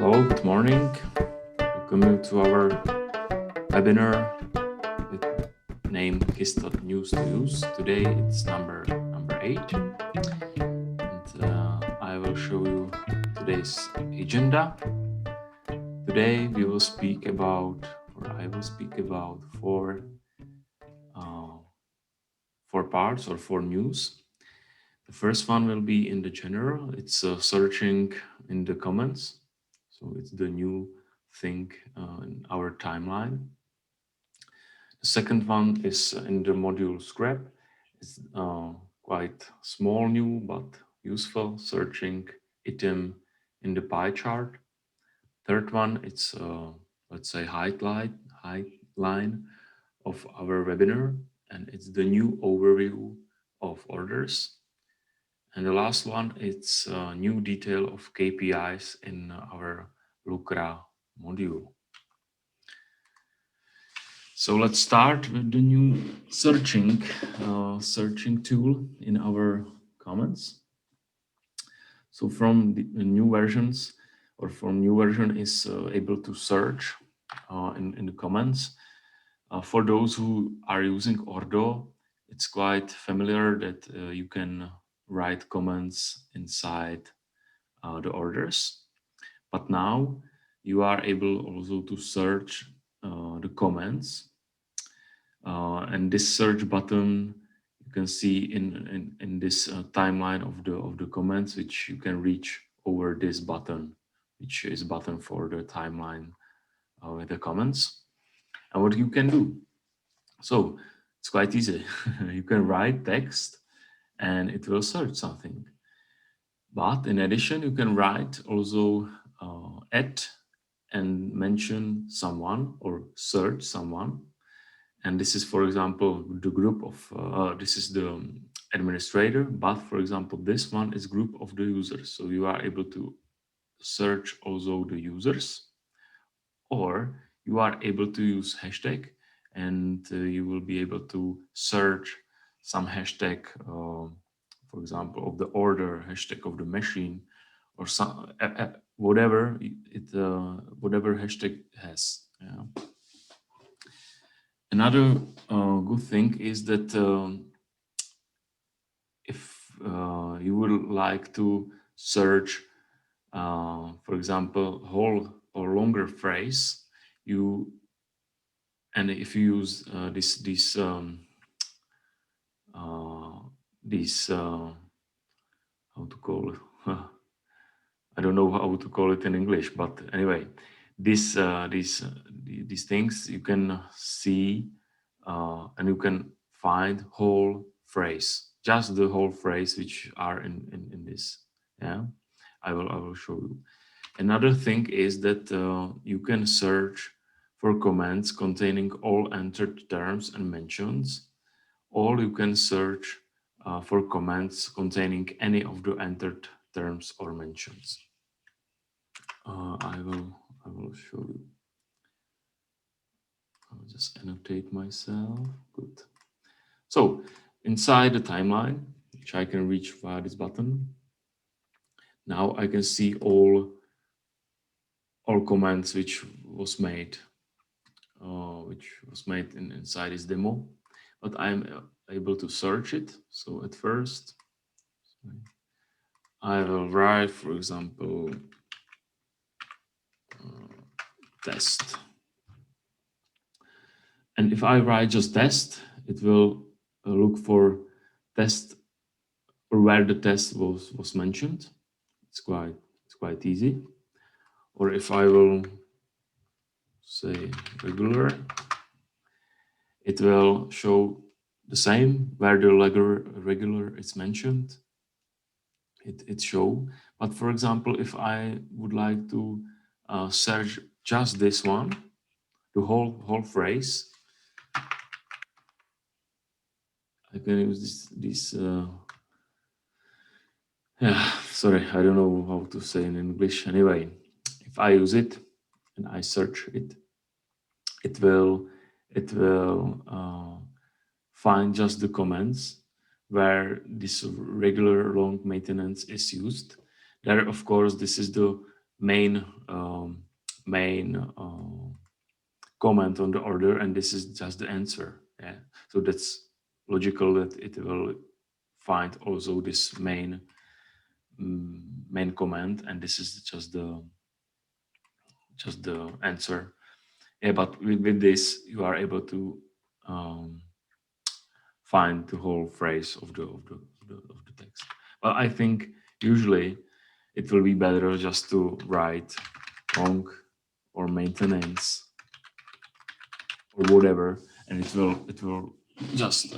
Hello, good morning. Welcome to our webinar with name chy.stat News to Use. Today it's number 8, and I will show you today's agenda. Today we will speak about, or I will speak about four parts or 4 news. The first one will be in the general. It's searching in the comments. So it's the new thing in our timeline. The second one is in the module scrap. It's quite small new but useful, searching item in the pie chart. Third one, it's let's say highlight line of our webinar, and it's the new overview of orders. And the last one, it's a new detail of KPIs in our Lucra module. So let's start with the new searching tool in our comments. So from the new versions, or from new version is able to search in the comments. For those who are using Ordo, it's quite familiar that you can write comments inside the orders. But now you are able also to search the comments, and this search button you can see in this timeline of the comments, which you can reach over this button, which is button for the timeline with the comments. And what you can do, so it's quite easy. You can write text and it will search something. But in addition, you can write also add and mention someone or search someone. And this is, for example, the group of, this is the administrator, but for example, this one is group of the users. So you are able to search also the users, or you are able to use hashtag, and you will be able to search some hashtag, for example, of the order, hashtag of the machine, or some whatever whatever hashtag has. Yeah. Another good thing is that if you would like to search, for example, whole or longer phrase, and if you use this how to call it? I don't know how to call it in English, but anyway, these things you can see and you can find whole phrase, just the whole phrase which are in this. Yeah, I will show you. Another thing is that you can search for comments containing all entered terms and mentions, or you can search for comments containing any of the entered terms or mentions. I will show you. I'll just annotate myself. Good. So inside the timeline, which I can reach via this button, now I can see all comments which was made inside this demo, but I'm able to search it. So at first, I will write, for example, test. And if I write just test, it will look for test or where the test was mentioned. It's quite easy. Or if I will say regular, it will show the same where the regular is mentioned. It show. But for example, if I would like to search just this one, the whole phrase, I can use this yeah, sorry, I don't know how to say in English. Anyway, if I use it and I search it, it will find just the comments where this regular long maintenance is used. There, of course, this is the main main comment on the order, and this is just the answer. Yeah, so that's logical that it will find also this main comment, and this is just the answer. Yeah, but with this you are able to um, find the whole phrase of the text. But I think usually it will be better just to write long or maintenance or whatever, and it will just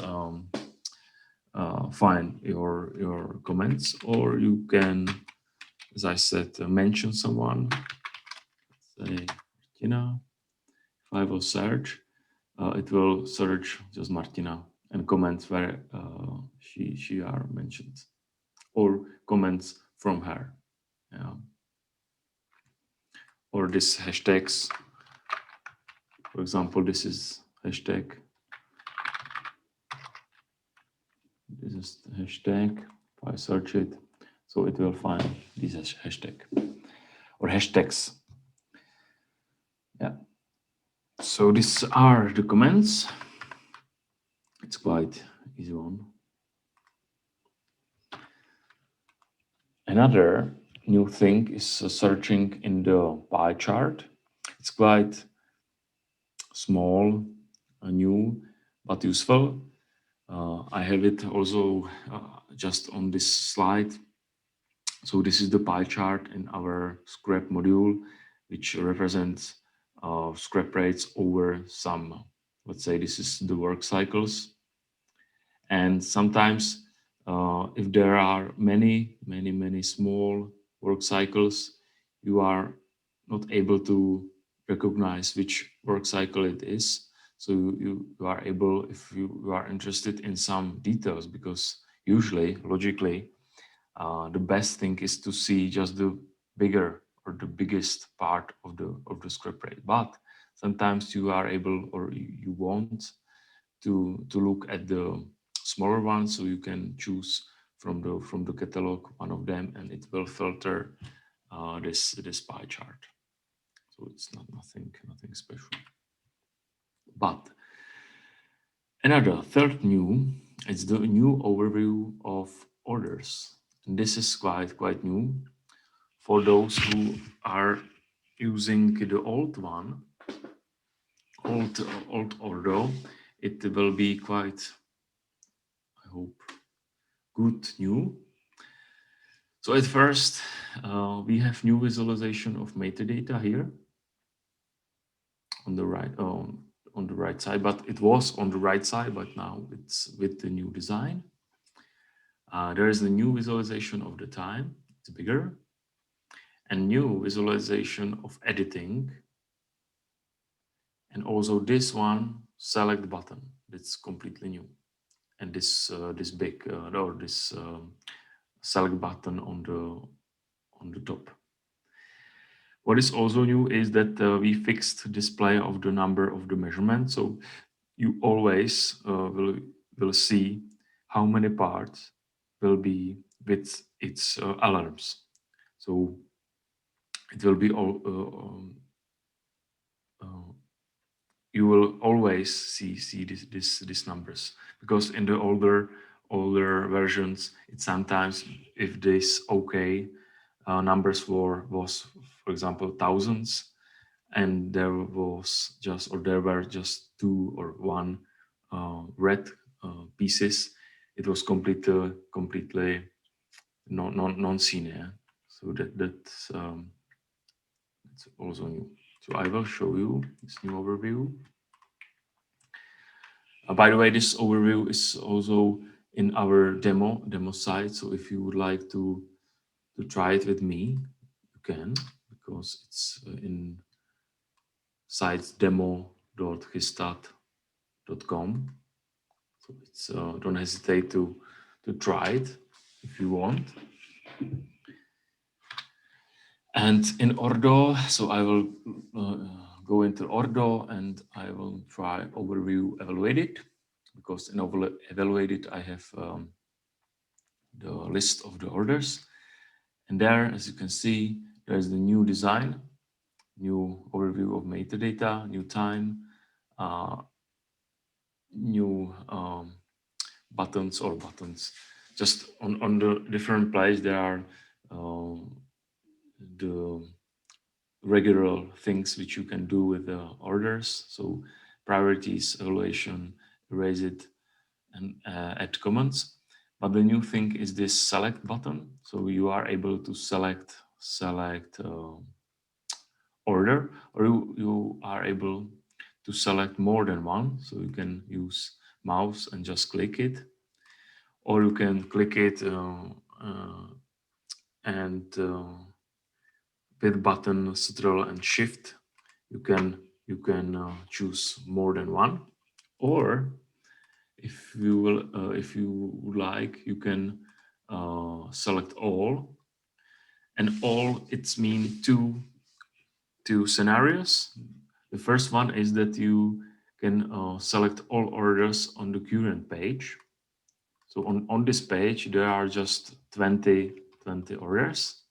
find your comments, or you can, as I said, mention someone. Say, Martina. If I will search, it will search just Martina and comments where she are mentioned, or comments from her. Yeah. Or this hashtags. For example, this is hashtag. This is the hashtag. If I search it, so it will find this hashtag or hashtags. Yeah. So these are the comments. It's quite easy one. Another new thing is searching in the pie chart. It's quite small, new, but useful. I have it also just on this slide. So this is the pie chart in our scrap module, which represents scrap rates over some, let's say this is the work cycles. And sometimes if there are many small work cycles, you are not able to recognize which work cycle it is. So you are able, if you are interested in some details, because usually, logically, the best thing is to see just the bigger or the biggest part of the script rate. But sometimes you are able, or you want to look at the smaller ones, so you can choose from the catalog one of them, and it will filter this pie chart. So it's nothing special. But another third new is the new overview of orders. And this is quite new for those who are using the old one, old Ordo. It will be quite, I hope, good new. So at first, we have new visualization of metadata here on the right on the right side, but it was on the right side, but now it's with the new design. There is a new visualization of the time, it's bigger, and new visualization of editing, and also this one select button that's completely new, and this big or this select button on the top. What is also new is that we fixed display of the number of the measurement, so you always will see how many parts will be with its alarms. So it will be all you will always see these numbers, because in the older versions, it sometimes, if this okay numbers was, for example, thousands, and there were just two or one red pieces, it was completely non-seen. Yeah? So that's it's also new. So I will show you this new overview. By the way, this overview is also in our demo site. So if you would like to try it with me, you can, because it's in site demo.chy.stat.com. So it's don't hesitate to try it if you want. And in Ordo, so I will go into Ordo and I will try overview evaluate it, because in evaluate it I have the list of the orders, and there, as you can see, There's the new design, new overview of metadata, new time, new buttons. Just on the different place, there are the regular things which you can do with the orders. So priorities, evaluation, erase it, and add comments. But the new thing is this select button. So you are able to select order, or you are able to select more than one. So you can use mouse and just click it, or you can click it and with button Ctrl and Shift, you can choose more than one, or if you would like, you can select all, and all it's mean two scenarios. The first one is that you can select all orders on the current page. So on this page, there are just 20 orders.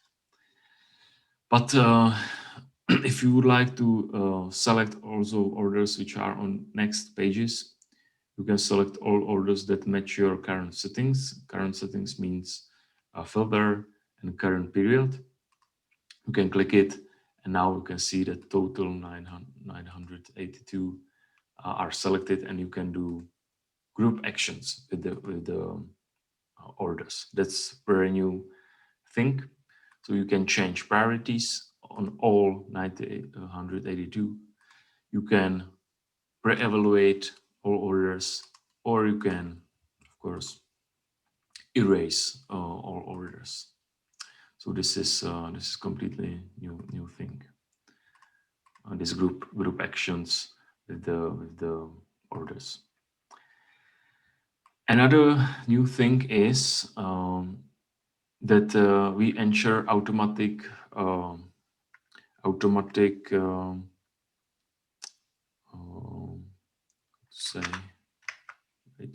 But if you would like to select also orders which are on next pages, you can select all orders that match your current settings. Current settings means a filter and current period. You can click it, and now you can see that total 982 are selected, and you can do group actions with the orders. That's very new thing. So you can change priorities on all 982. You can pre-evaluate all orders, or you can, of course, erase all orders. So this is completely new thing. This group actions with the orders. Another new thing is that we ensure automatic say, wait,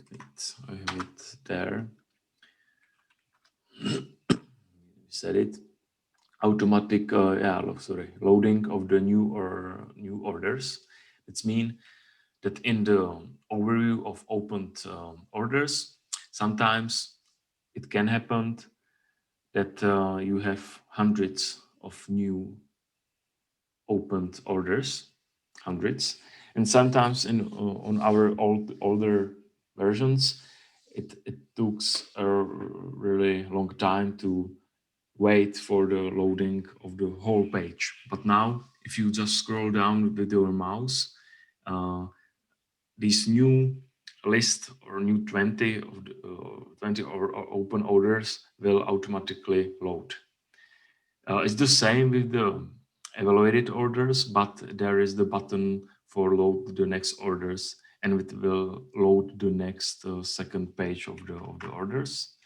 I have it there. Said it. Automatic, loading of the new orders. It's mean that in the overview of opened orders, sometimes it can happen that you have hundreds of new opened orders, hundreds, and sometimes on our older versions, it took a really long time to wait for the loading of the whole page. But now, if you just scroll down with your mouse, this new list or new 20 of the, 20 or open orders will automatically load. It's the same with the evaluated orders, but there is the button for load the next orders, and it will load the next second page of the orders.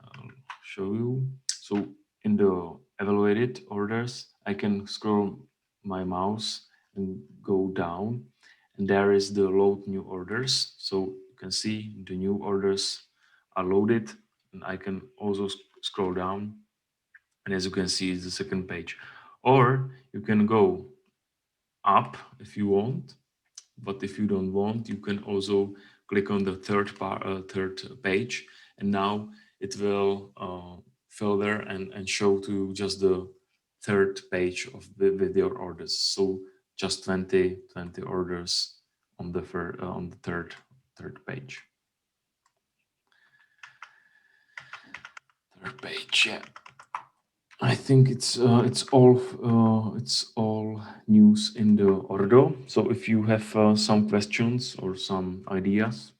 I'll show you. So in the evaluated orders, I can scroll my mouse and go down, and there is the load new orders. So you can see the new orders are loaded, and I can also scroll down, and as you can see, it's the second page. Or you can go up if you want, but if you don't want, you can also click on the third page, and now it will filter and show to just the third page of with your orders. So just 20 orders on the third page. Third page, yeah. I think it's all news in the Ordo. So if you have some questions or some ideas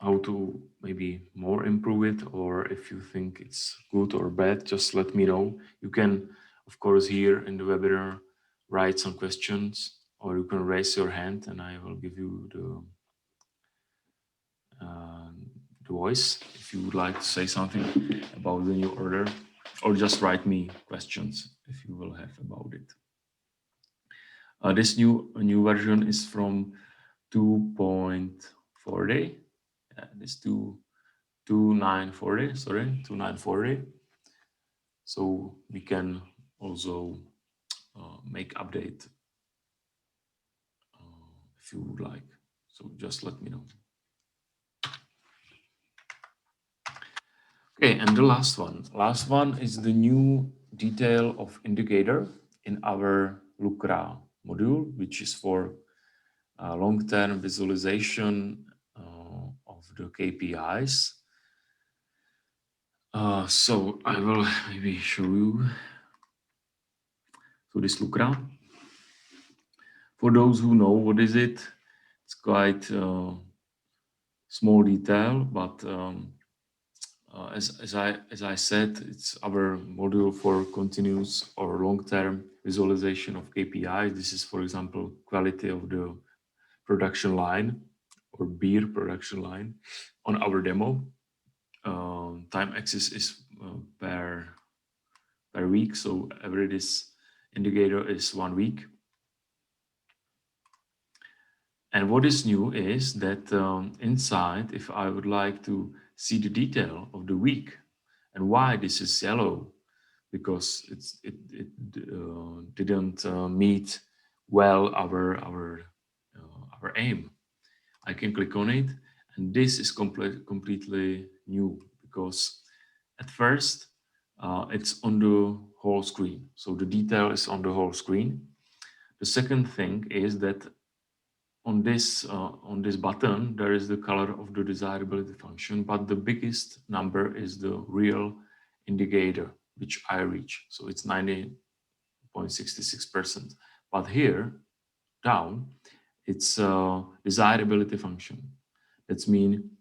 how to maybe more improve it, or if you think it's good or bad, just let me know. You can, of course, here in the webinar write some questions, or you can raise your hand and I will give you the voice if you would like to say something about the new order, or just write me questions if you will have about it. This new version is from 2.40. This 2940, sorry, 2940. so we can also make update if you would like. So just let me know. Okay, and the last one. Last one is the new detail of indicator in our Lucra module, which is for long-term visualization of the KPIs. So I will maybe show you. So this Lucra, for those who know what is it, it's quite small detail, but as I said, it's our module for continuous or long-term visualization of KPI. This is, for example, quality of the production line or beer production line on our demo. Time axis is per week, so every this indicator is 1 week. And what is new is that inside, if I would like to see the detail of the week and why this is yellow, because it didn't meet well our aim, I can click on it, and this is completely new because at first it's on the whole screen, so the detail is on the whole screen. The second thing is that on this button there is the color of the desirability function, but the biggest number is the real indicator which I reach, so it's 90.66%. But here down it's desirability function. That's mean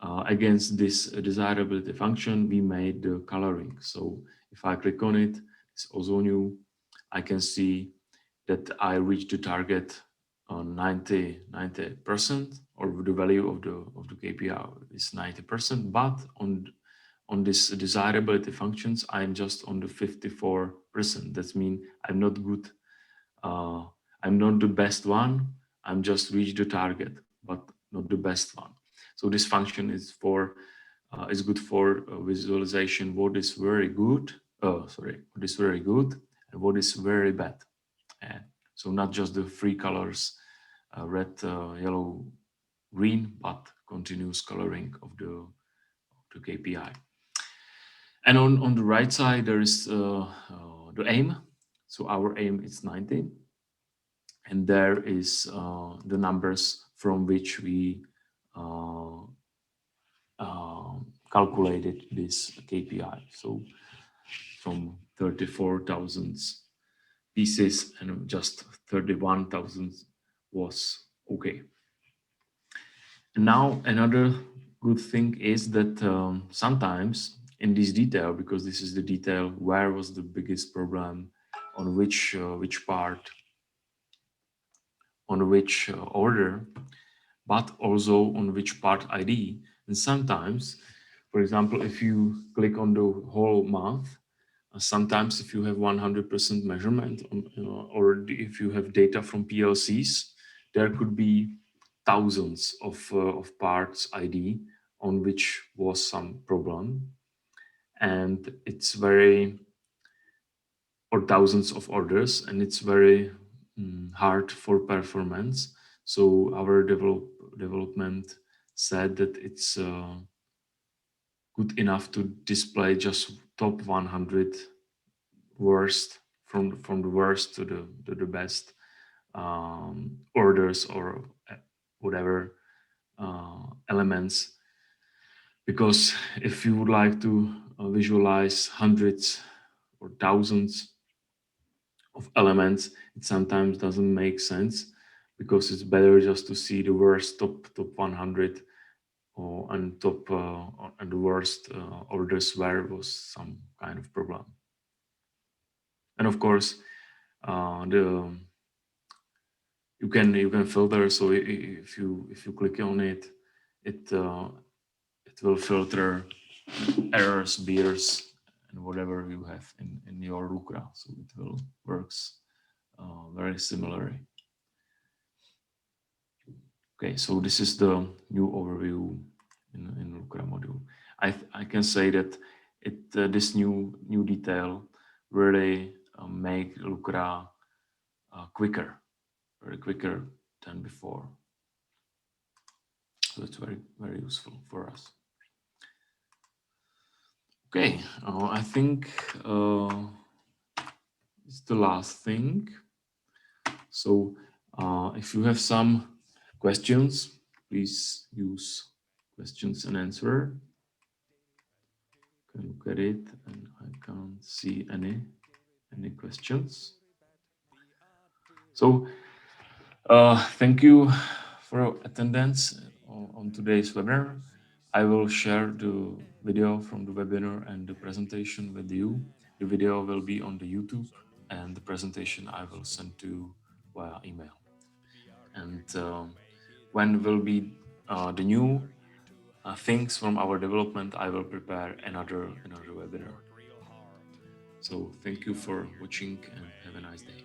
against this desirability function we made the coloring. So if I click on it, it's also new. I can see that I reached the target on 90%, or the value of the KPI is 90%, but on this desirability functions I'm just on the 54%. That means I'm not good, I'm not the best one, I'm just reached the target but not the best one. So this function is good for visualization what is very good, what is very good and what is very bad. And so not just the three colors, red, yellow, green, but continuous coloring of the KPI. And on the right side, there is the aim. So our aim is 90. And there is the numbers from which we calculated this KPI. So from 34,000 pieces and just 31,000 was okay. And now another good thing is that sometimes in this detail, because this is the detail where was the biggest problem, on which part, on which order, but also on which part ID. And sometimes, for example, if you click on the whole month, sometimes if you have 100% measurement or if you have data from PLCs, there could be thousands of parts ID on which was some problem, and it's very, or thousands of orders, and it's very hard for performance. So our development said that it's good enough to display just top 100 worst, from the worst to the best orders or whatever elements, because if you would like to visualize hundreds or thousands of elements, it sometimes doesn't make sense, because it's better just to see the worst top 100 and top and the worst orders where was some kind of problem. And of course the you can filter. So if you click on it, it will filter errors, beers, and whatever you have in your Lucra. So it will works very similarly. Okay, so this is the new overview in Lucra module. I can say that this new detail really make Lucra very quicker than before. So it's very useful for us. Okay, I think it's the last thing. So if you have some questions, please use questions and answer. You can look at it, and I can't see any questions. So thank you for your attendance on today's webinar. I will share the video from the webinar and the presentation with you. The video will be on the YouTube, and the presentation I will send to you via email. And when will be the new things from our development, I will prepare another webinar. So thank you for watching and have a nice day.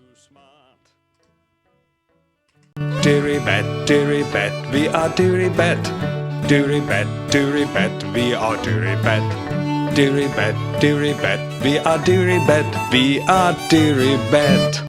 Deary bet, we are deary bet. Deary bet, we are deary bet. Deary bet, we are deary bet. We are deary bet.